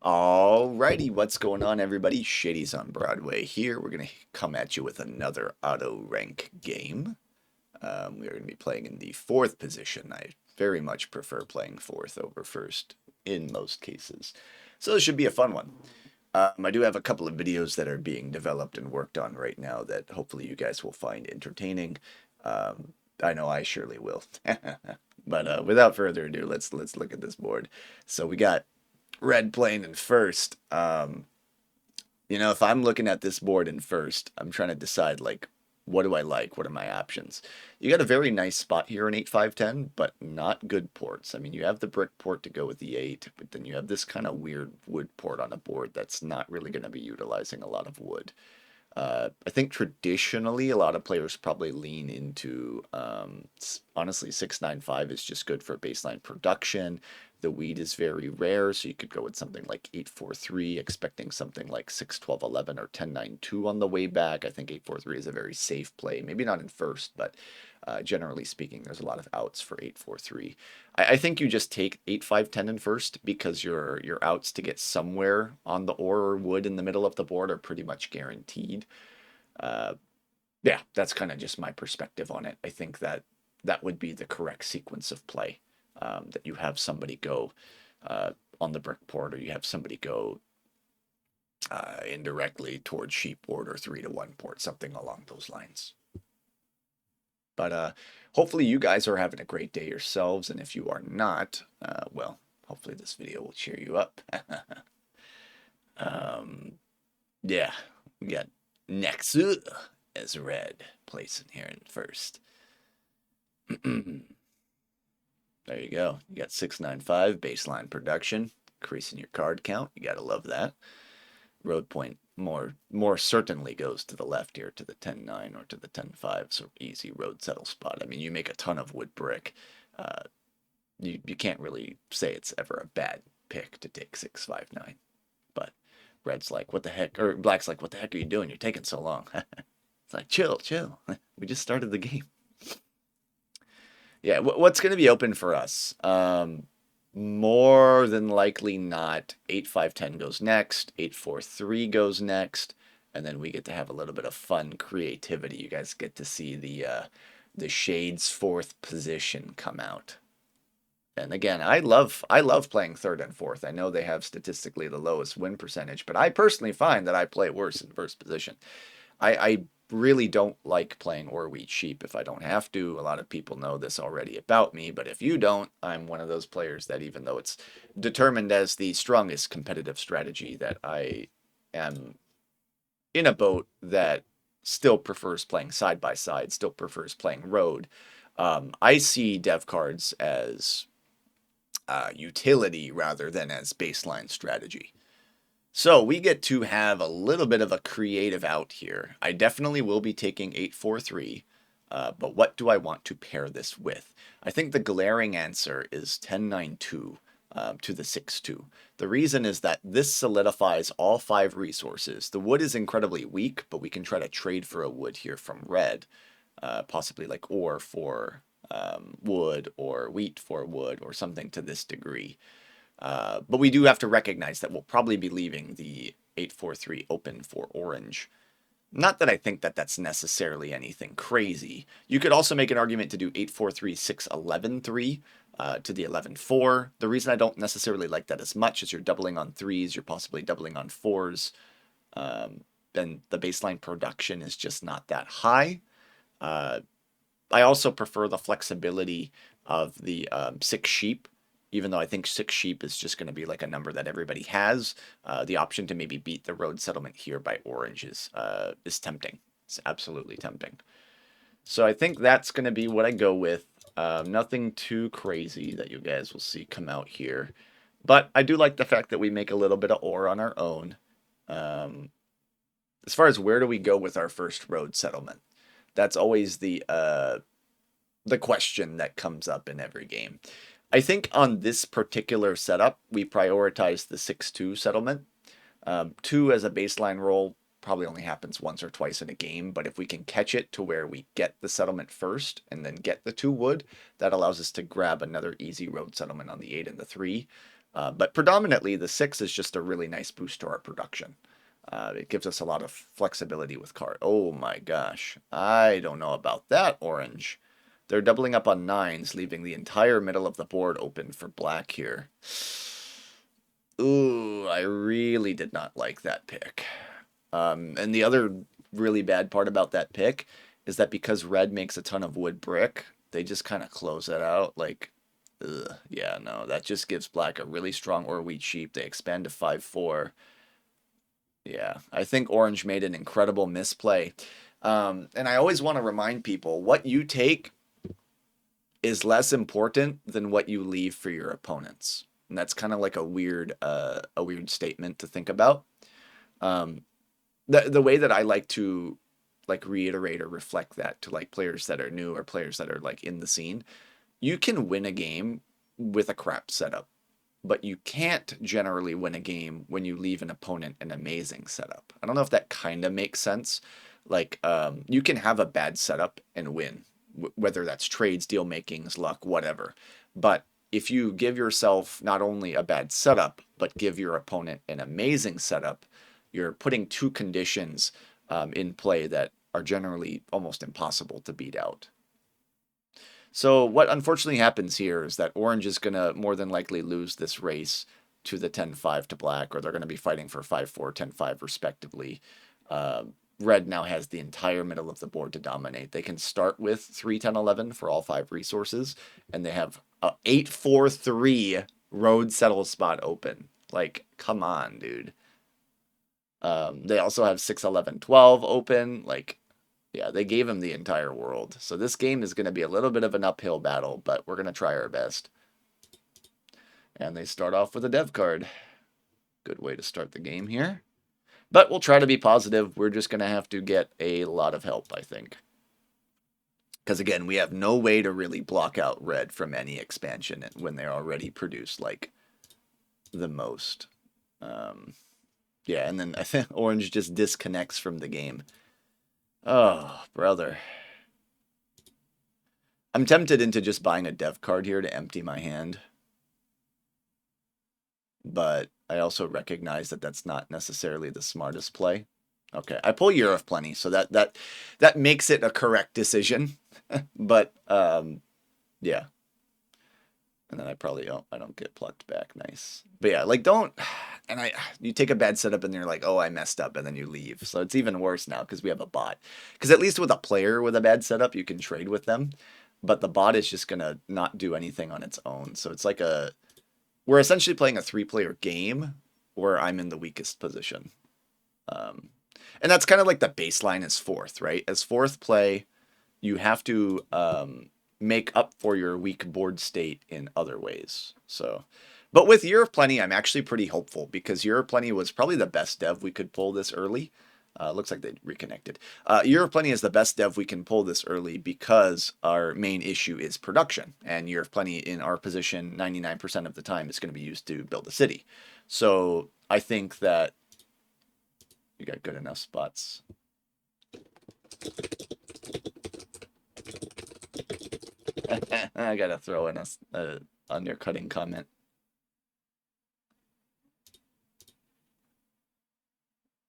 Alrighty, what's going on, everybody? Shady's on Broadway here. We're going to come at you with another auto rank game. We are going to be playing in the fourth position. I very much prefer playing fourth over first in most cases. So this should be a fun one. I do have a couple of videos that are being developed and worked on right now that hopefully you guys will find entertaining. I know I surely will. But without further ado, let's look at this board. So we got red playing in first. If I'm looking at this board in first, I'm trying to decide, like, what do I like? What are my options? You got a very nice spot here in 8-5-10, but not good ports. I mean, you have the brick port to go with the 8, but then you have this kind of weird wood port on a board that's not really going to be utilizing a lot of wood. I think traditionally a lot of players probably lean into, honestly, 695 is just good for baseline production. The weed is very rare, so you could go with something like 843, expecting something like 61211 or 1092 on the way back. I think 843 is a very safe play. Maybe not in first, but generally speaking, there's a lot of outs for 843. I think you just take 8-5-10 in first because your outs to get somewhere on the ore or wood in the middle of the board are pretty much guaranteed. Uh, yeah, that's kind of just my perspective on it. I think that that would be the correct sequence of play. That you have somebody go on the brick port, or you have somebody go indirectly towards sheep port or 3-1 port, something along those lines. But hopefully you guys are having a great day yourselves, and if you are not, well, hopefully this video will cheer you up. Yeah, we got Nexu as red placing here in first. There you go. You got 695 baseline production, increasing your card count. You gotta love that. Road point more certainly goes to the left here, to the 10-9 or to the 10-5, so easy road settle spot. I mean, you make a ton of wood brick. You can't really say it's ever a bad pick to take 659. But red's like, what the heck? Or black's like, what the heck are you doing? You're taking so long. It's like, chill. We just started the game. Yeah, what's going to be open for us? More than likely not. 8-5-10 goes next. 8-4-3 goes next, and then we get to have a little bit of fun creativity. You guys get to see the Shades fourth position come out. And again, I love playing third and fourth. I know they have statistically the lowest win percentage, but I personally find that I play worse in first position. I really don't like playing or wheat sheep if I don't have to. A lot of people know this already about me, but if you don't, I'm one of those players that, even though it's determined as the strongest competitive strategy, that I am in a boat that still prefers playing side by side, still prefers playing road. I see dev cards as utility rather than as baseline strategy. So we get to have a little bit of a creative out here. I definitely will be taking 843, but what do I want to pair this with? I think the glaring answer is 1092 to the 6-2. The reason is that this solidifies all 5 resources. The wood is incredibly weak, but we can try to trade for a wood here from red, possibly like ore for wood or wheat for wood or something to this degree. But we do have to recognize that we'll probably be leaving the 843 open for orange. Not that I think that that's necessarily anything crazy. You could also make an argument to do 843 611 to the 11-4. The reason I don't necessarily like that as much is you're doubling on 3s, you're possibly doubling on 4s. Then the baseline production is just not that high. I also prefer the flexibility of the 6 sheep, even though I think 6 sheep is just going to be like a number that everybody has. The option to maybe beat the road settlement here by orange is tempting. It's absolutely tempting. So I think that's going to be what I go with. Nothing too crazy that you guys will see come out here. But I do like the fact that we make a little bit of ore on our own. As far as where do we go with our first road settlement, that's always the question that comes up in every game. I think on this particular setup, we prioritize the 6-2 settlement. 2 as a baseline roll probably only happens once or twice in a game, but if we can catch it to where we get the settlement first and then get the 2 wood, that allows us to grab another easy road settlement on the 8 and the 3. But predominantly, the 6 is just a really nice boost to our production. It gives us a lot of flexibility with card. Oh my gosh. I don't know about that, orange. They're doubling up on 9s, leaving the entire middle of the board open for black here. Ooh, I really did not like that pick. And the other really bad part about that pick is that because red makes a ton of wood brick, they just kind of close it out. Like, ugh, yeah, no, that just gives black a really strong or wheat sheep. They expand to 5/4. Yeah, I think orange made an incredible misplay. And I always want to remind people what you take is less important than what you leave for your opponents. And that's kind of like a weird statement to think about. Um, the way that I like to like reiterate or reflect that to like players that are new or players that are like in the scene, you can win a game with a crap setup, but you can't generally win a game when you leave an opponent an amazing setup. I don't know if that kind of makes sense. Like, you can have a bad setup and win, whether that's trades, deal makings, luck, whatever. But if you give yourself not only a bad setup, but give your opponent an amazing setup, you're putting two conditions in play that are generally almost impossible to beat out. So what unfortunately happens here is that orange is going to more than likely lose this race to the 10-5 to black, or they're going to be fighting for 5-4, 10-5 respectively. Red now has the entire middle of the board to dominate. They can start with 3, 10, 11 for all 5 resources, and they have a 8, 4, 3 road settle spot open. Like, come on, dude. They also have 6, 11, 12 open. Like, yeah, they gave him the entire world. So this game is going to be a little bit of an uphill battle, but we're going to try our best. And they start off with a dev card. Good way to start the game here. But we'll try to be positive. We're just going to have to get a lot of help, I think. Because again, we have no way to really block out red from any expansion when they're already produced like the most. Yeah, and then I think orange just disconnects from the game. Oh, brother. I'm tempted into just buying a dev card here to empty my hand. But I also recognize that that's not necessarily the smartest play. Okay, I pull Year of Plenty, so that makes it a correct decision. But yeah. And then I probably don't get plucked back. Nice. But yeah, like don't you take a bad setup and you're like, oh, I messed up, and then you leave. So it's even worse now because we have a bot. Because at least with a player with a bad setup, you can trade with them. But the bot is just gonna not do anything on its own. So it's like we're essentially playing a 3-player game where I'm in the weakest position. And that's kind of like the baseline as fourth, right? As fourth play, you have to make up for your weak board state in other ways. So, but with Year of Plenty, I'm actually pretty hopeful because Year of Plenty was probably the best dev we could pull this early. Looks like they reconnected. Year of Plenty is the best dev we can pull this early because our main issue is production. And Year of Plenty in our position, 99% of the time, is going to be used to build a city. So I think that you got good enough spots. I gotta throw in a undercutting comment.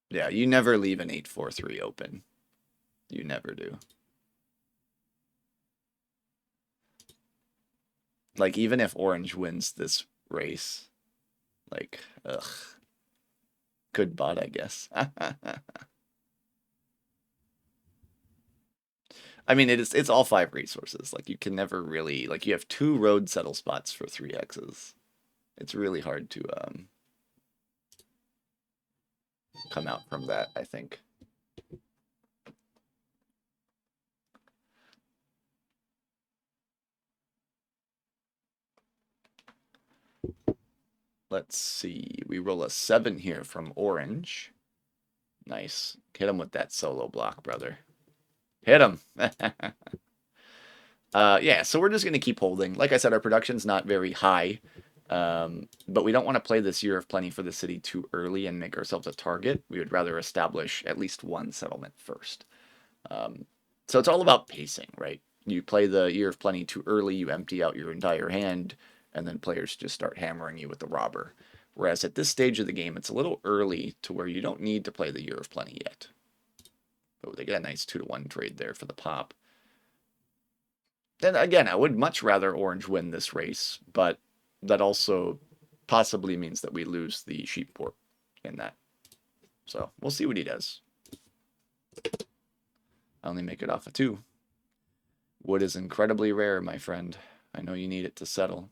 Yeah, you never leave an 8-4-3 open. You never do. Like, even if orange wins this race, like, ugh. Good bot, I guess. I mean, it's all 5 resources. Like, you can never really, like, you have 2 road settle spots for 3 X's. It's really hard to come out from that, I think. Let's see. We roll a 7 here from orange. Nice. Hit him with that solo block, brother. Hit him. Yeah, so we're just going to keep holding. Like I said, our production's not very high. But we don't want to play this Year of Plenty for the city too early and make ourselves a target. We would rather establish at least one settlement first. So it's all about pacing, right? You play the Year of Plenty too early, you empty out your entire hand, and then players just start hammering you with the robber. Whereas at this stage of the game, it's a little early to where you don't need to play the Year of Plenty yet. Oh, they get a nice 2-to-1 trade there for the pop. Then again, I would much rather Orange win this race, but that also possibly means that we lose the sheep port in that. So we'll see what he does. I only make it off of 2. Wood is incredibly rare, my friend. I know you need it to settle.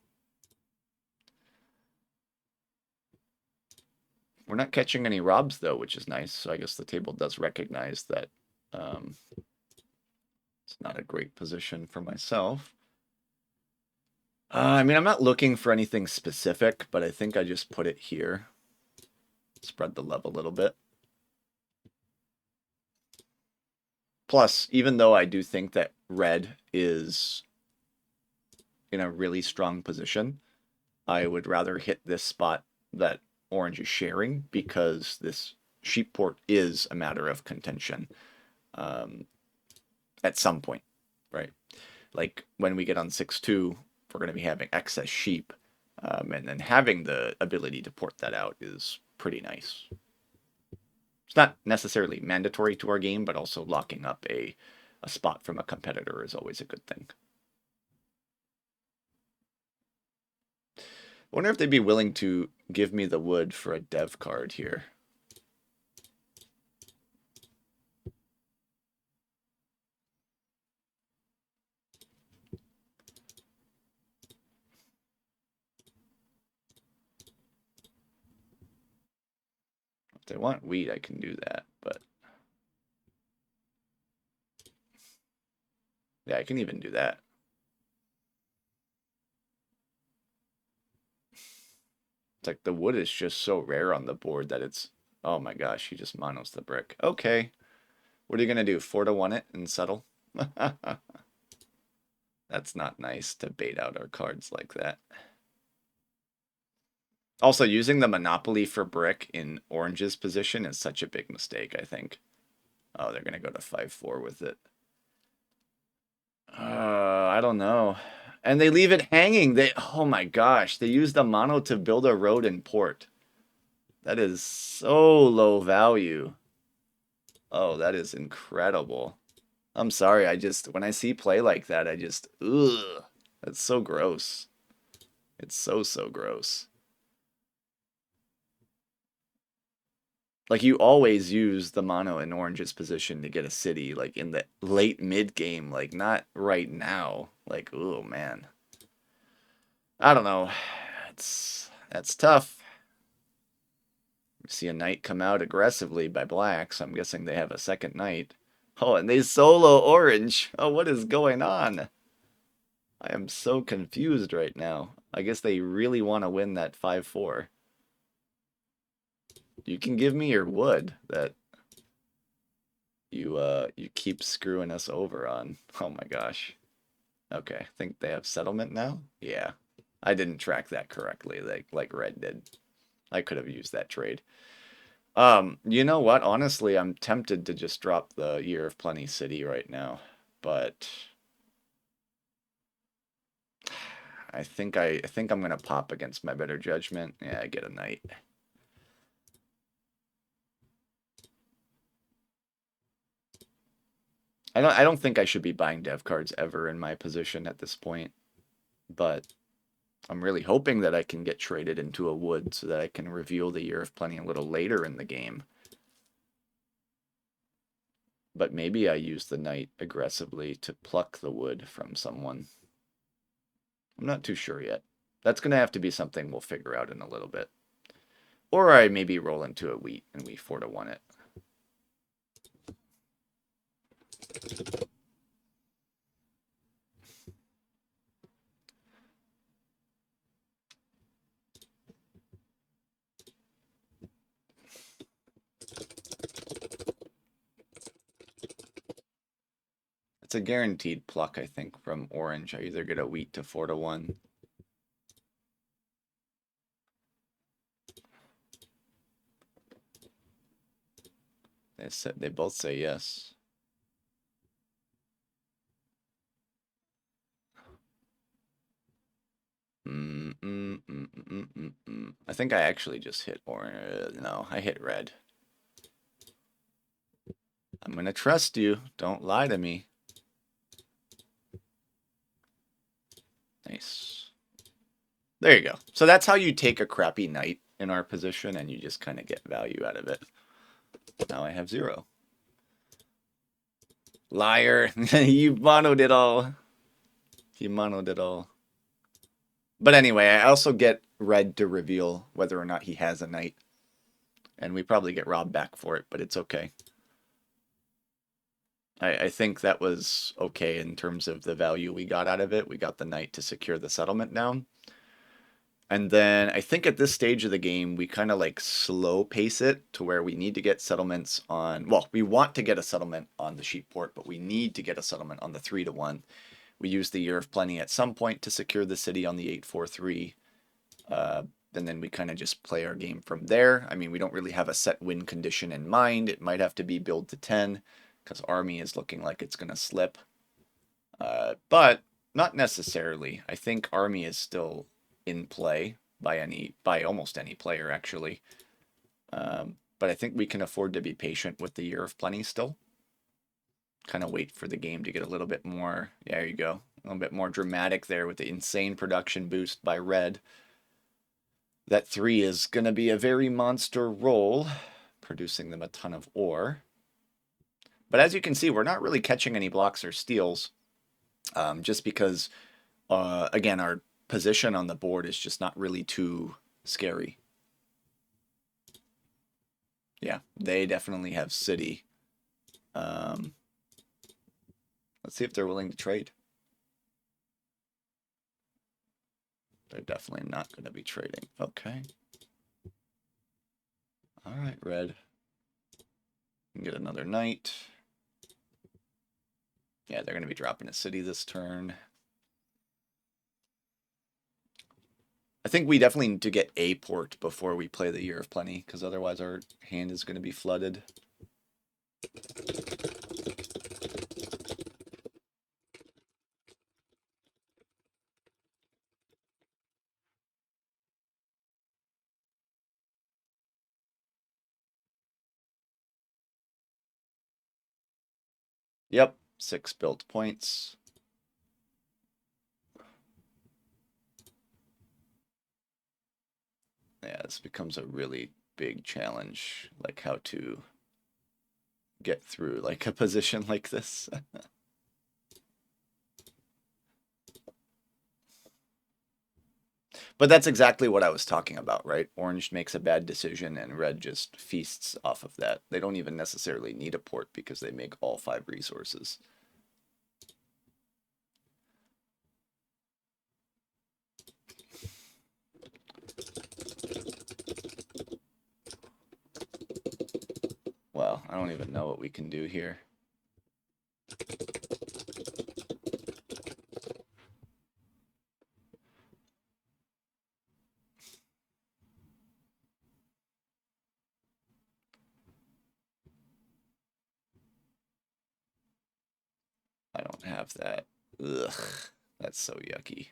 We're not catching any robs, though, which is nice. So I guess the table does recognize that it's not a great position for myself. I mean, I'm not looking for anything specific, but I think I just put it here. Spread the love a little bit. Plus, even though I do think that red is in a really strong position, I would rather hit this spot that orange is sharing because this sheep port is a matter of contention at some point, right? Like when we get on 6-2, we're going to be having excess sheep, and then having the ability to port that out is pretty nice. It's not necessarily mandatory to our game, but also locking up a spot from a competitor is always a good thing. I wonder if they'd be willing to give me the wood for a dev card here. If they want wheat, I can do that, but yeah, I can even do that. It's like the wood is just so rare on the board that it's, oh my gosh, he just monos the brick. Okay, what are you gonna do, 4-to-1 it and settle? That's not nice to bait out our cards like that. Also, using the Monopoly for brick in Orange's position is such a big mistake, I think. Oh, they're going to go to 5-4 with it. I don't know. And they leave it hanging. Oh my gosh, they used the mono to build a road in port. That is so low value. Oh, that is incredible. I'm sorry, when I see play like that, ugh. That's so gross. It's so gross. Like, you always use the mono in Orange's position to get a city, like, in the late mid-game, like, not right now. Like, oh, man. I don't know. That's tough. You see a knight come out aggressively by black, so I'm guessing they have a second knight. Oh, and they solo Orange. Oh, what is going on? I am so confused right now. I guess they really want to win that 5-4. You can give me your wood that you keep screwing us over on. Oh my gosh. Okay, I think they have settlement now? Yeah. I didn't track that correctly like Red did. I could have used that trade. You know what? Honestly, I'm tempted to just drop the Year of Plenty City right now, but I think I'm gonna pop against my better judgment. Yeah, I get a knight. I don't think I should be buying dev cards ever in my position at this point, but I'm really hoping that I can get traded into a wood so that I can reveal the Year of Plenty a little later in the game. But maybe I use the knight aggressively to pluck the wood from someone. I'm not too sure yet. That's going to have to be something we'll figure out in a little bit. Or I maybe roll into a wheat and we 4-to-1 it. It's a guaranteed pluck, I think, from orange. I either get a wheat to 4-to-1. They both say yes. I think I actually just hit orange. No, I hit red. I'm gonna trust you. Don't lie to me. Nice. There you go. So that's how you take a crappy knight in our position and you just kind of get value out of it. Now I have 0. Liar. You monoed it all. He monoed it all. But anyway, I also get red to reveal whether or not he has a knight. And we probably get robbed back for it, but it's okay. I think that was okay in terms of the value we got out of it. We got the knight to secure the settlement down. And then I think at this stage of the game, we kind of like slow pace it to where we need to get settlements on, well, we want to get a settlement on the sheep port, but we need to get a settlement on the 3-1. We use the Year of Plenty at some point to secure the city on the 8-4-3. And then we kind of just play our game from there. I mean, we don't really have a set win condition in mind. It might have to be build to 10 because army is looking like it's going to slip. But not necessarily. I think army is still in play by almost any player, actually. But I think we can afford to be patient with the Year of Plenty still. Kind of wait for the game to get a little bit more, there you go, a little bit more dramatic there with the insane production boost by red. That 3 is going to be a very monster roll, producing them a ton of ore. But as you can see, we're not really catching any blocks or steals, just because, again, our position on the board is just not really too scary. Yeah, they definitely have city. Let's see if they're willing to trade. They're definitely not going to be trading. Okay. All right, red. Get another knight. Yeah, they're going to be dropping a city this turn. I think we definitely need to get a port before we play the Year of Plenty, because otherwise our hand is going to be flooded. Yep, 6 built points. Yeah, this becomes a really big challenge, like how to get through like a position like this. But that's exactly what I was talking about, right? Orange makes a bad decision and red just feasts off of that. They don't even necessarily need a port because they make all 5 resources. Well, I don't even know what we can do here. I don't have that. Ugh, that's so yucky.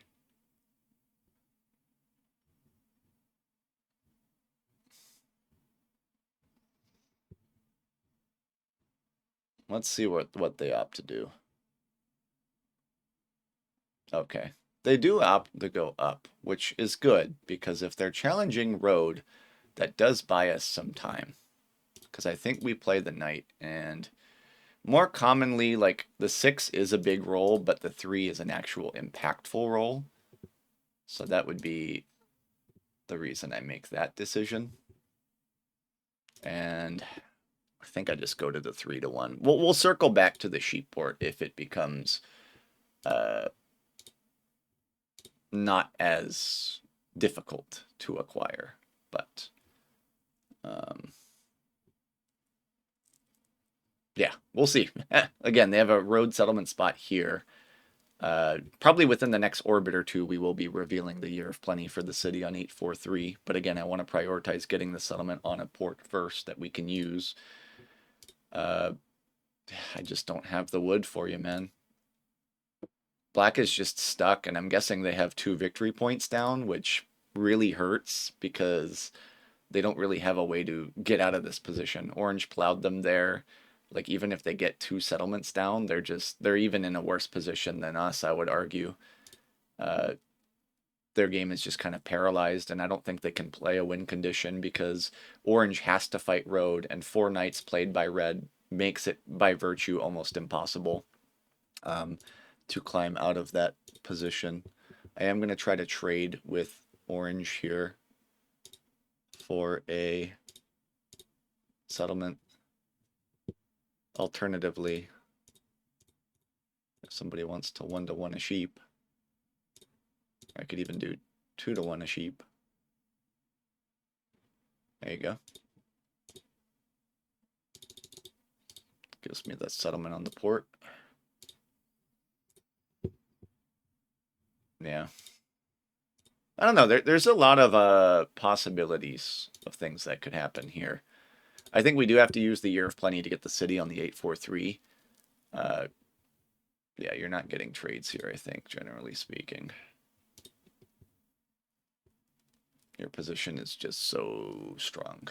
Let's see what they opt to do. Okay. They do opt to go up, which is good, because if they're challenging road, that does buy us some time. Because I think we play the knight, and more commonly, like, the 6 is a big roll, but the 3 is an actual impactful roll. So that would be the reason I make that decision. And I think I just go to the 3-1. We'll circle back to the sheep port if it becomes not as difficult to acquire. But yeah, we'll see. Again, they have a road settlement spot here. Probably within the next orbit or two, we will be revealing the Year of Plenty for the city on 8-4-3. But again, I want to prioritize getting the settlement on a port first that we can use. I just don't have the wood for you, man. Black is just stuck, and I'm guessing they have 2 victory points down, which really hurts because they don't really have a way to get out of this position. Orange plowed them there. Like even if they get 2 settlements down, they're even in a worse position than us, I would argue. Uh, their game is just kind of paralyzed, and I don't think they can play a win condition because Orange has to fight road, and 4 knights played by red makes it by virtue almost impossible um, to climb out of that position. I am going to try to trade with Orange here for a settlement. Alternatively, if somebody wants to 1-to-1 a sheep, I could even do 2-to-1 a sheep. There you go. Gives me the settlement on the port. Yeah. I don't know. There's a lot of possibilities of things that could happen here. I think we do have to use the Year of Plenty to get the city on the 843. Yeah, you're not getting trades here, I think, generally speaking. Your position is just so strong.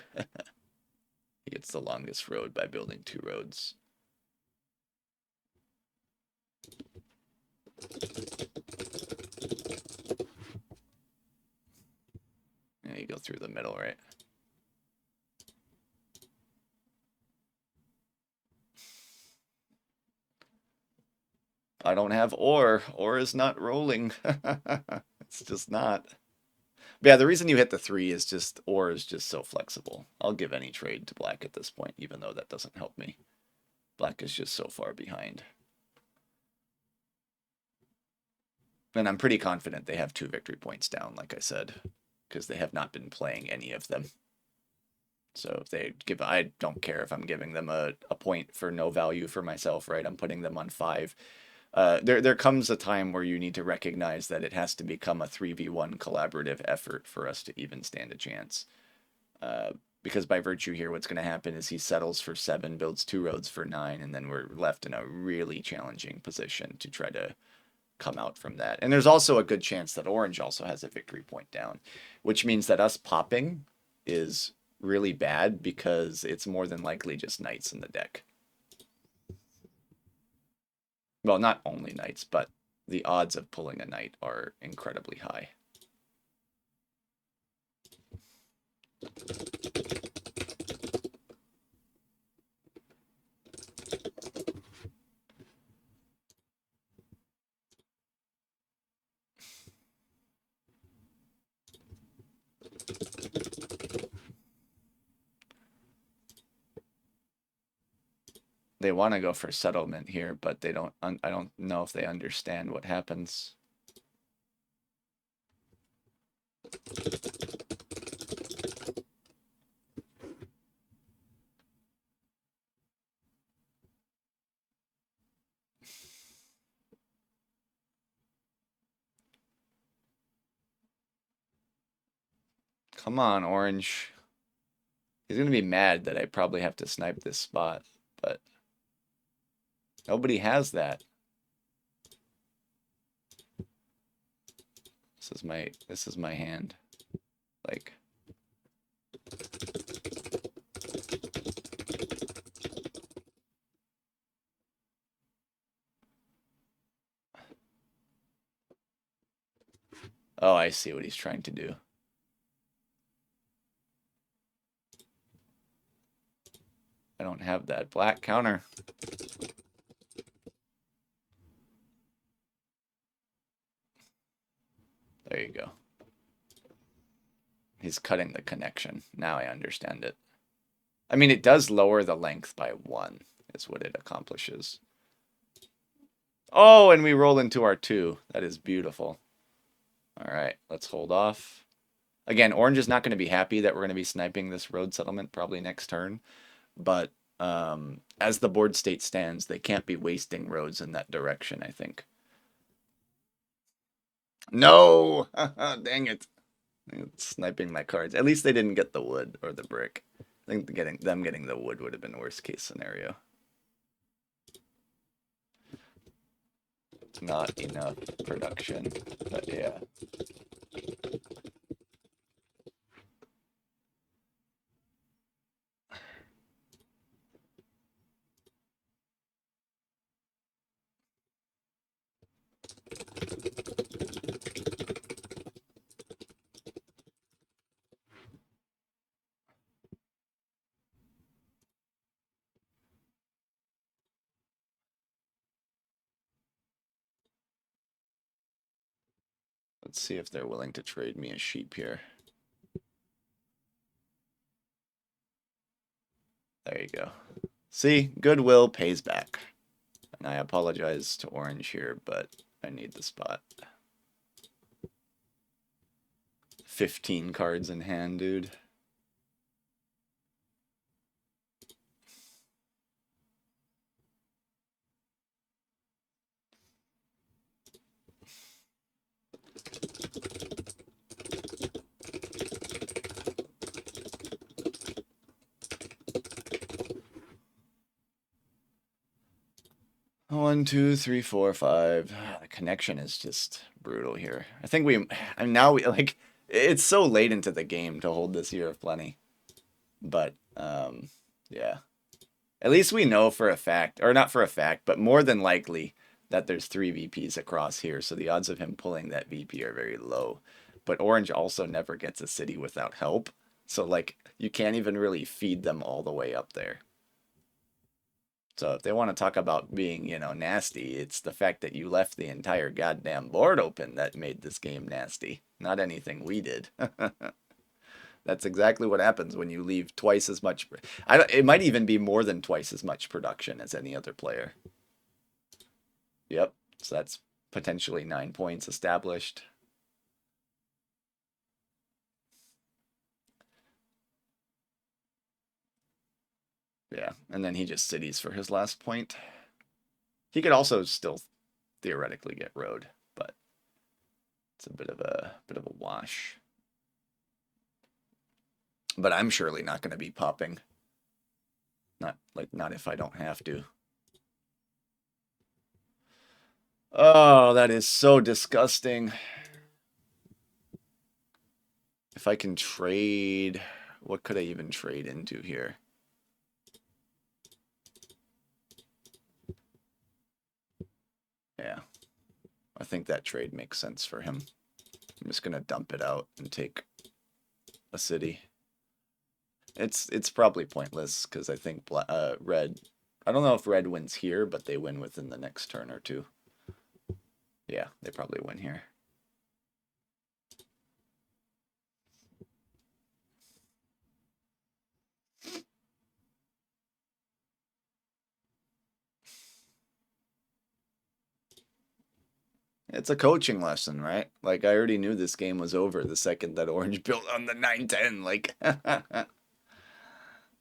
He gets the longest road by building 2 roads. Yeah, you go through the middle, right? I don't have ore. Ore is not rolling. It's just not. But yeah, the reason you hit the 3 is just ore is just so flexible. I'll give any trade to black at this point, even though that doesn't help me. Black is just so far behind. And I'm pretty confident they have 2 victory points down, like I said, because they have not been playing any of them. So if they give, I don't care if I'm giving them a point for no value for myself, right? I'm putting them on 5. There comes a time where you need to recognize that it has to become a 3v1 collaborative effort for us to even stand a chance. Because by virtue here, what's going to happen is he settles for 7, builds 2 roads for 9, and then we're left in a really challenging position to try to come out from that. And there's also a good chance that Orange also has a victory point down, which means that us popping is really bad because it's more than likely just knights in the deck. Well, not only knights, but the odds of pulling a knight are incredibly high. They want to go for settlement here, but they don't. I don't know if they understand what happens. Come on, Orange. He's gonna be mad that I probably have to snipe this spot, but nobody has that. This is my hand. Like, oh, I see what he's trying to do. I don't have that black counter. There you go. He's cutting the connection. Now I understand it. I mean, it does lower the length by 1, is what it accomplishes. Oh, and we roll into our 2. That is beautiful. All right, let's hold off. Again, Orange is not going to be happy that we're going to be sniping this road settlement probably next turn. But as the board state stands, they can't be wasting roads in that direction, I think. No! Dang it. It's sniping my cards. At least they didn't get the wood or the brick. I think them getting the wood would have been worst case scenario. not enough production. But yeah. Let's see if they're willing to trade me a sheep here. There you go. See, goodwill pays back. And I apologize to Orange here, but I need the spot. 15 cards in hand, dude. One, two, three, four, five. The connection is just brutal here. I mean, now we like, it's so late into the game to hold this Year of Plenty. But, yeah. At least we know for a fact, or not for a fact, but more than likely that there's 3 VPs across here. So the odds of him pulling that VP are very low. But Orange also never gets a city without help. So, like, you can't even really feed them all the way up there. So if they want to talk about being, nasty, it's the fact that you left the entire goddamn board open that made this game nasty, not anything we did. That's exactly what happens when you leave twice as much. It might even be more than twice as much production as any other player. Yep. So that's potentially 9 points established. Yeah, and then he just cities for his last point. He could also still theoretically get road, but it's a bit of a wash. But I'm surely not going to be popping. Not if I don't have to. Oh, that is so disgusting. If I can trade, what could I even trade into here? Yeah. I think that trade makes sense for him. I'm just going to dump it out and take a city. It's probably pointless because I think red. I don't know if red wins here, but they win within the next turn or two. Yeah, they probably win here. It's a coaching lesson, right? Like, I already knew this game was over the second that Orange built on the 9-10. Like,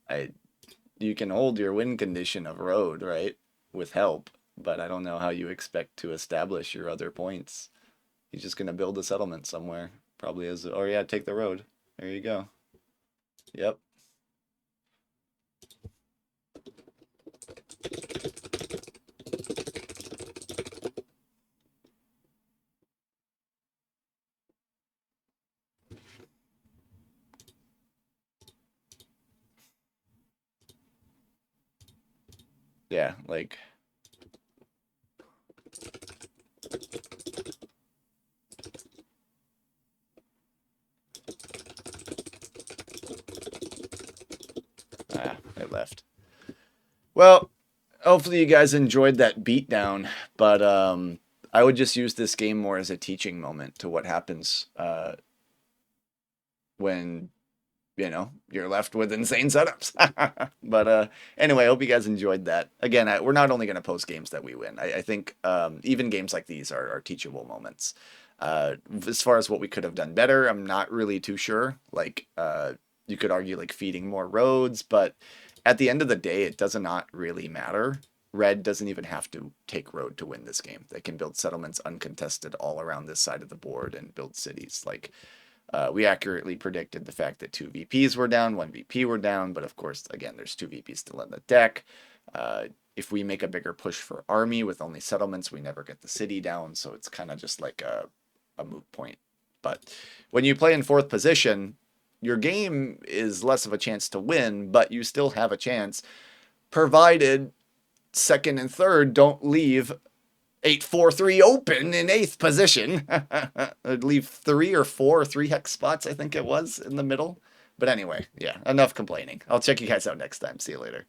I you can hold your win condition of road, right? With help, but I don't know how you expect to establish your other points. He's just gonna build a settlement somewhere. Probably as, oh yeah, take the road. There you go. Yep. Yeah, like, it left. Well, hopefully you guys enjoyed that beatdown, but I would just use this game more as a teaching moment to what happens when you're left with insane setups. But anyway, I hope you guys enjoyed that. Again, we're not only going to post games that we win. I think even games like these are teachable moments. As far as what we could have done better, I'm not really too sure. Like, you could argue like feeding more roads, but at the end of the day, it does not really matter. Red doesn't even have to take road to win this game. They can build settlements uncontested all around this side of the board and build cities. Like, we accurately predicted the fact that 2 VPs were down, 1 VP were down, but of course, again, there's 2 VPs still in the deck. if we make a bigger push for army with only settlements, we never get the city down. So it's kind of just like a moot point. But when you play in 4th position, your game is less of a chance to win, but you still have a chance, provided 2nd and 3rd don't leave 8-4-3 open in 8th position. I'd leave 3 or 4 or 3 hex spots, I think it was, in the middle. But anyway, yeah, enough complaining. I'll check you guys out next time. See you later.